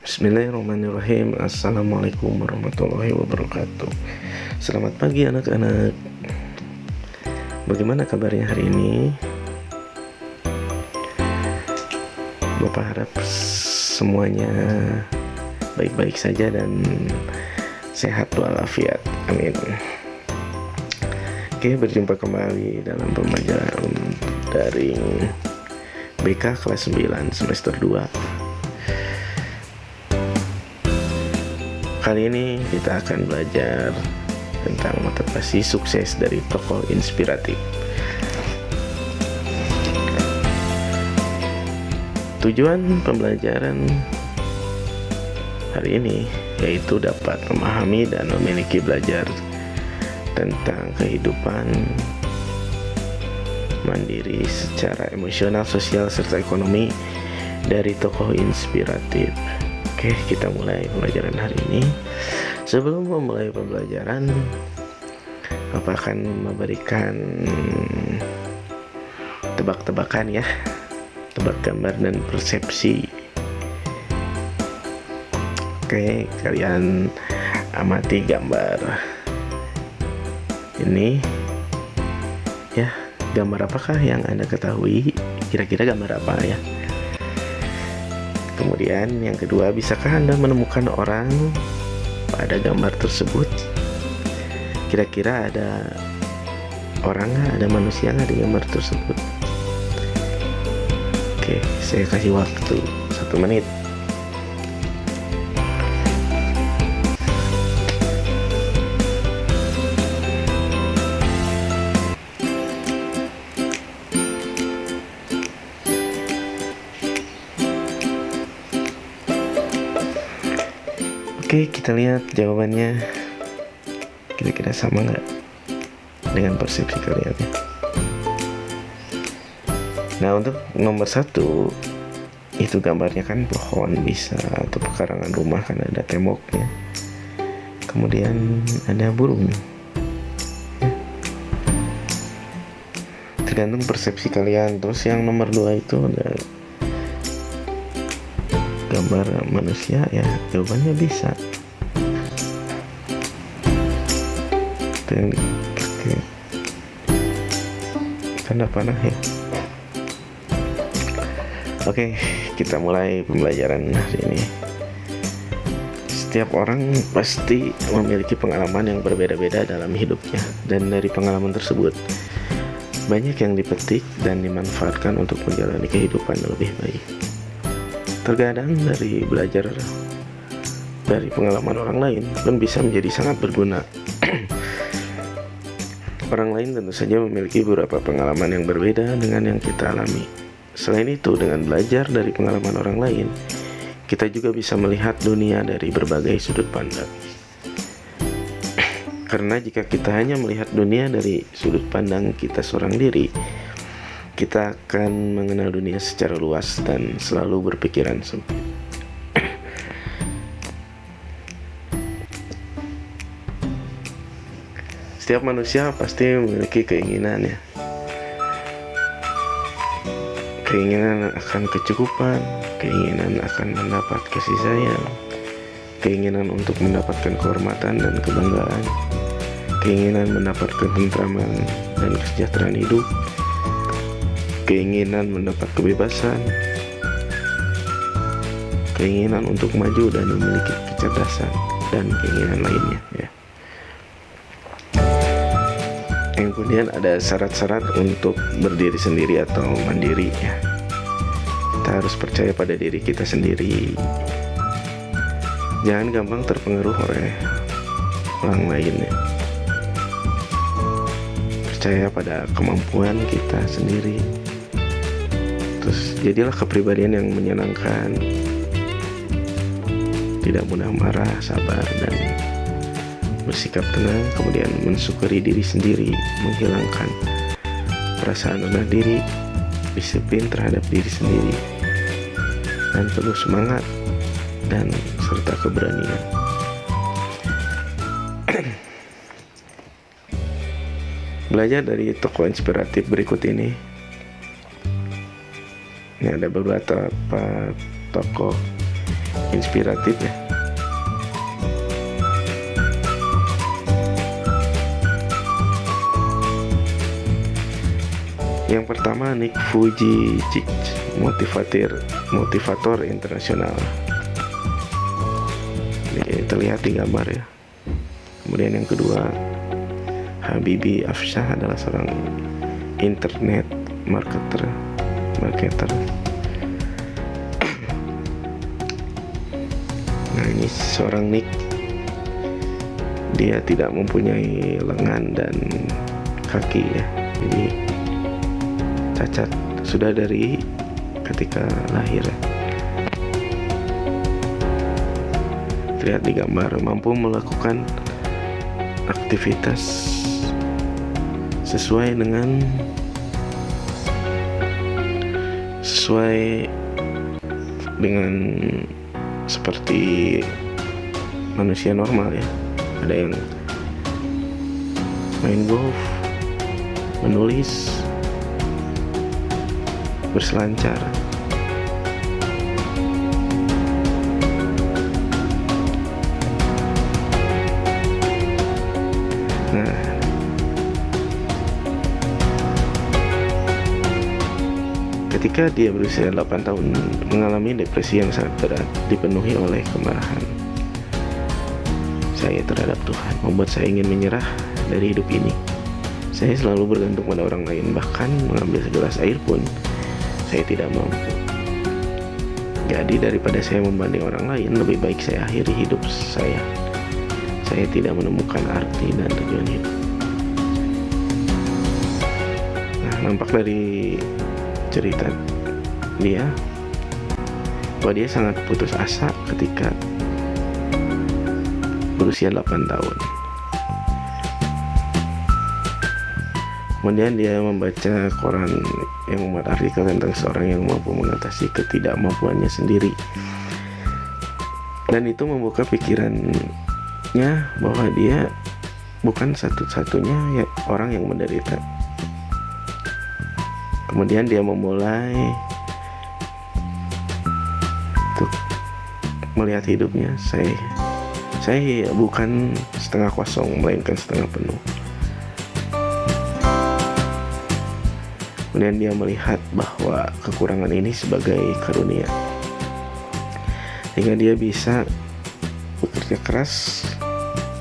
Bismillahirrahmanirrahim. Assalamualaikum warahmatullahi wabarakatuh. Selamat pagi anak-anak. Bagaimana kabarnya hari ini? Bapak harap semuanya baik-baik saja dan sehat walafiat. Amin. Oke, berjumpa kembali dalam pembelajaran daring BK kelas 9 semester 2. Kali ini kita akan belajar tentang motivasi sukses dari tokoh inspiratif. Tujuan pembelajaran hari ini yaitu dapat memahami dan memiliki belajar tentang kehidupan mandiri secara emosional, sosial, serta ekonomi dari tokoh inspiratif. Oke, kita mulai pembelajaran hari ini. Sebelum memulai pembelajaran, Bapak akan memberikan tebak-tebakan ya, tebak gambar dan persepsi. Oke, kalian amati gambar ini ya. Gambar apakah yang Anda ketahui? Kira-kira gambar apa ya? Kemudian yang kedua, bisakah Anda menemukan orang pada gambar tersebut? Kira-kira ada orang, ada manusia nggak di gambar tersebut? Oke, saya kasih waktu 1 menit. Oke, kita lihat jawabannya. Kira-kira sama nggak dengan persepsi kalian ya? Nah, untuk nomor 1 itu gambarnya kan pohon bisa, atau pekarangan rumah kan ada temboknya. Kemudian ada burung ya. Tergantung persepsi kalian. Terus yang nomor 2 itu ada gambar manusia ya, jawabannya bisa. Oke. Tanda panah ya. Oke, kita mulai pembelajaran hari ini. Setiap orang pasti memiliki pengalaman yang berbeda-beda dalam hidupnya, dan dari pengalaman tersebut banyak yang dipetik dan dimanfaatkan untuk menjalani kehidupan yang lebih baik. Terkadang dari belajar dari pengalaman orang lain pun bisa menjadi sangat berguna. Orang lain tentu saja memiliki beberapa pengalaman yang berbeda dengan yang kita alami. Selain itu, dengan belajar dari pengalaman orang lain, kita juga bisa melihat dunia dari berbagai sudut pandang. Karena jika kita hanya melihat dunia dari sudut pandang kita seorang diri, kita akan mengenal dunia secara luas dan selalu berpikiran sempit. Setiap manusia pasti memiliki keinginan ya. Keinginan akan kecukupan, keinginan akan mendapat kasih sayang, keinginan untuk mendapatkan kehormatan dan kebanggaan, keinginan mendapatkan ketentraman dan kesejahteraan hidup, keinginan mendapat kebebasan, keinginan untuk maju dan memiliki kecerdasan, dan keinginan lainnya ya. Yang kemudian ada syarat-syarat untuk berdiri sendiri atau mandiri ya. Kita harus percaya pada diri kita sendiri. Jangan gampang terpengaruh oleh orang lain ya. Percaya pada kemampuan kita sendiri. Terus jadilah kepribadian yang menyenangkan, tidak mudah marah, sabar, dan bersikap tenang. Kemudian mensyukuri diri sendiri, menghilangkan perasaan rendah diri, disiplin terhadap diri sendiri, dan penuh semangat dan serta keberanian. Belajar dari tokoh inspiratif berikut ini. Ini ada beberapa tokoh inspiratif ya. Yang pertama, Nick Vujicic, motivator internasional. Ini terlihat di gambar ya. Kemudian yang kedua, Habibie Afshah adalah seorang internet marketer. Nah, ini seorang Nick. Dia tidak mempunyai lengan dan kaki ya. Jadi cacat sudah dari ketika lahir. Terlihat di gambar, mampu melakukan aktivitas sesuai dengan seperti manusia normal ya. Ada yang main golf, menulis, berselancar. Nah, ketika dia berusia 8 tahun mengalami depresi yang sangat berat, dipenuhi oleh kemarahan saya terhadap Tuhan, membuat saya ingin menyerah dari hidup ini. Saya selalu bergantung pada orang lain, bahkan mengambil segelas air pun saya tidak mampu. Jadi daripada saya membanding orang lain, lebih baik saya akhiri hidup saya. Saya tidak menemukan arti dan tujuan hidup. Nah, nampak dari cerita dia bahwa dia sangat putus asa ketika berusia 8 tahun. Kemudian dia membaca koran yang memuat artikel tentang seorang yang mampu mengatasi ketidakmampuannya sendiri, dan itu membuka pikirannya bahwa dia bukan satu-satunya orang yang menderita. Kemudian dia memulai untuk melihat hidupnya, saya bukan setengah kosong, melainkan setengah penuh. Kemudian dia melihat bahwa kekurangan ini sebagai karunia, sehingga dia bisa bekerja keras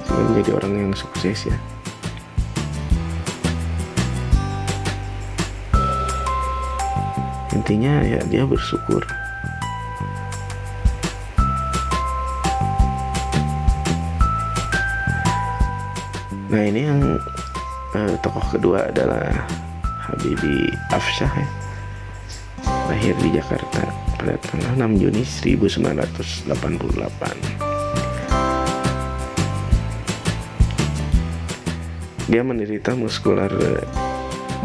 sehingga menjadi orang yang sukses ya. Intinya ya dia bersyukur. Nah, ini yang tokoh kedua adalah Habibie Afshah ya. Lahir di Jakarta pada tanggal 6 Juni 1988. Dia menderita muskular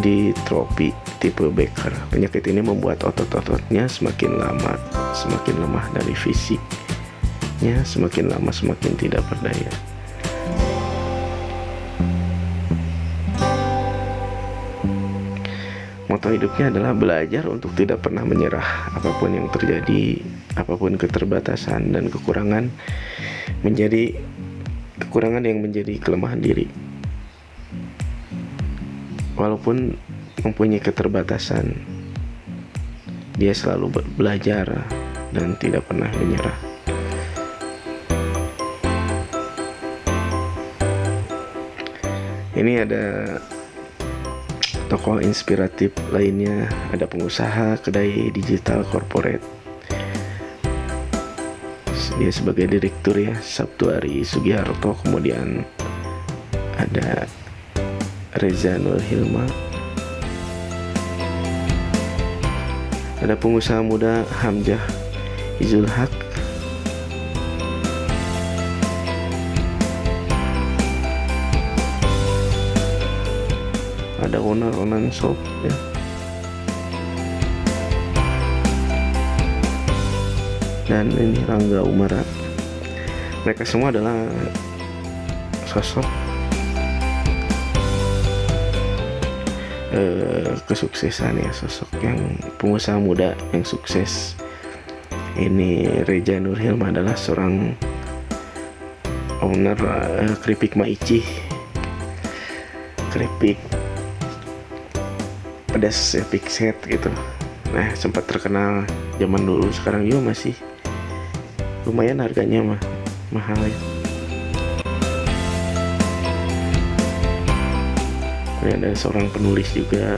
ditrofi tipe Becker. Penyakit ini membuat otot-ototnya semakin lemah dari fisiknya semakin lama semakin tidak berdaya. Moto hidupnya adalah belajar untuk tidak pernah menyerah. Apapun yang terjadi, apapun keterbatasan dan kekurangan yang menjadi kelemahan diri. Walaupun mempunyai keterbatasan, dia selalu belajar dan tidak pernah menyerah. Ini ada tokoh inspiratif lainnya, ada pengusaha kedai digital corporate. Dia sebagai direktur ya, Sabtuari Sugiharto. Kemudian ada Reza Nur Hilma. Ada pengusaha muda Hamzah Izul Haq. Ada owner shop ya. Dan ini Rangga Umara. Mereka semua adalah sosok kesuksesan ya, sosok yang pengusaha muda yang sukses Ini Reza Nurhilm adalah seorang owner keripik Maici, keripik pedas epic set gitu. Nah, sempat terkenal zaman dulu, sekarang juga masih lumayan harganya mahal ya. Ini ada seorang penulis juga.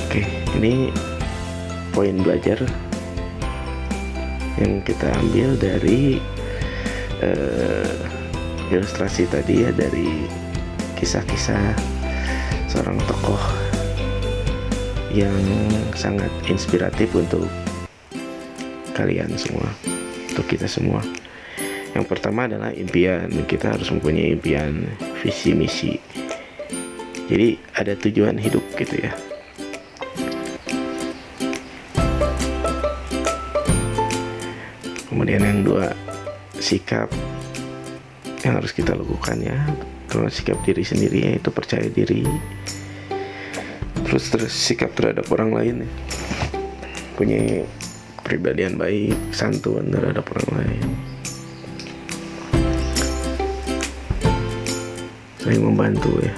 Oke, ini poin belajar yang kita ambil dari ilustrasi tadi ya, dari kisah-kisah seorang tokoh yang sangat inspiratif untuk kalian semua, untuk kita semua. Yang pertama adalah impian. Kita harus mempunyai impian, visi misi. Jadi ada tujuan hidup gitu ya. Kemudian yang dua, sikap yang harus kita lakukan ya. Kalau sikap diri sendiri yaitu percaya diri. Terus sikap terhadap orang lain ya. Punya kepribadian baik, santun terhadap orang lain. Saling membantu ya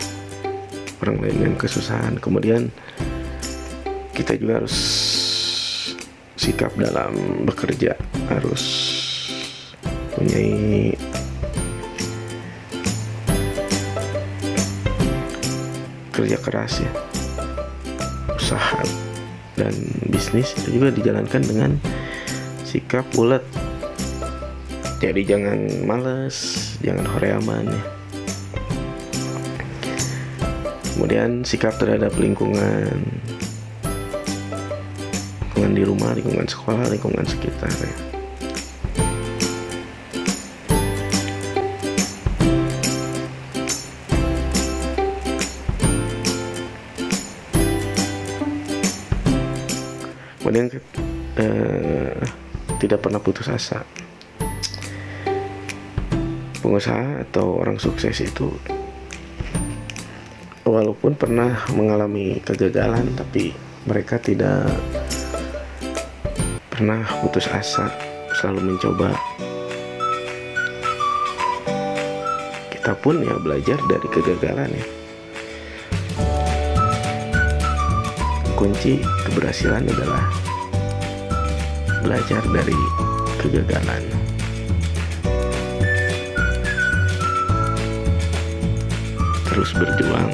orang lain yang kesusahan. Kemudian kita juga harus sikap dalam bekerja, harus punya kerja keras ya. Usaha dan bisnis itu juga dijalankan dengan sikap bulat. Jadi jangan malas, jangan horeaman ya. Kemudian sikap terhadap lingkungan di rumah, lingkungan sekolah, lingkungan sekitar ya. Kemudian tidak pernah putus asa. Pengusaha atau orang sukses itu walaupun pernah mengalami kegagalan, tapi mereka tidak pernah putus asa, selalu mencoba. Kita pun ya belajar dari kegagalan ya. Kunci keberhasilan adalah belajar dari kegagalan. Terus berjuang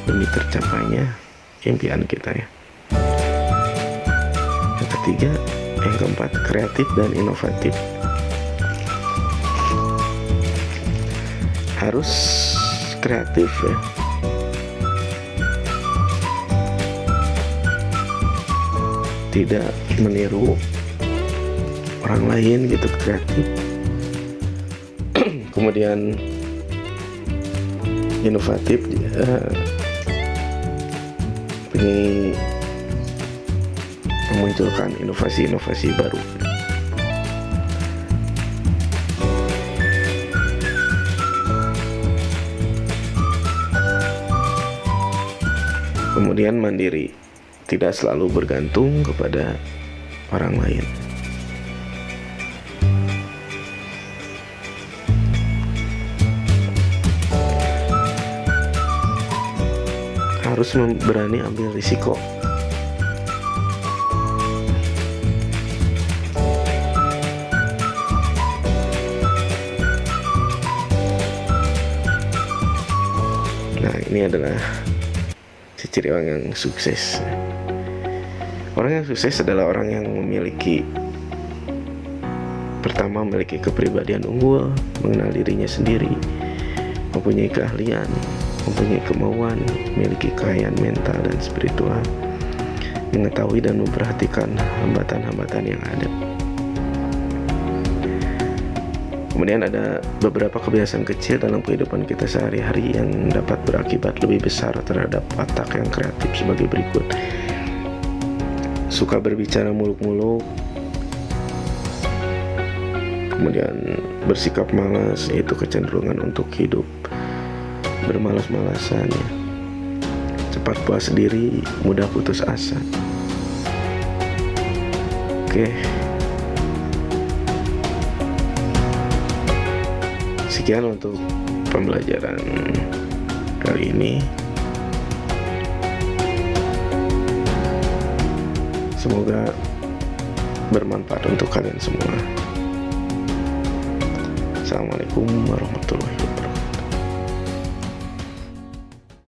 demi tercapainya impian kita ya. Yang ketiga, yang keempat, kreatif dan inovatif. Harus kreatif ya. Tidak meniru orang lain gitu, kreatif. Kemudian inovatif, memunculkan inovasi-inovasi baru. Kemudian mandiri, tidak selalu bergantung kepada orang lain. Harus berani ambil risiko. Nah, ini adalah ciri orang yang sukses. Orang yang sukses adalah orang yang memiliki kepribadian unggul, mengenal dirinya sendiri, mempunyai keahlian, mempunyai kemauan, memiliki kekayaan mental dan spiritual, mengetahui dan memperhatikan hambatan-hambatan yang ada. Kemudian ada beberapa kebiasaan kecil dalam kehidupan kita sehari-hari yang dapat berakibat lebih besar terhadap watak yang kreatif sebagai berikut. Suka berbicara muluk-muluk, kemudian bersikap malas, yaitu kecenderungan untuk hidup bermalas-malasan ya. Cepat puas diri, mudah putus asa. Oke, sekian untuk pembelajaran kali ini. Semoga bermanfaat untuk kalian semua. Assalamualaikum warahmatullahi wabarakatuh.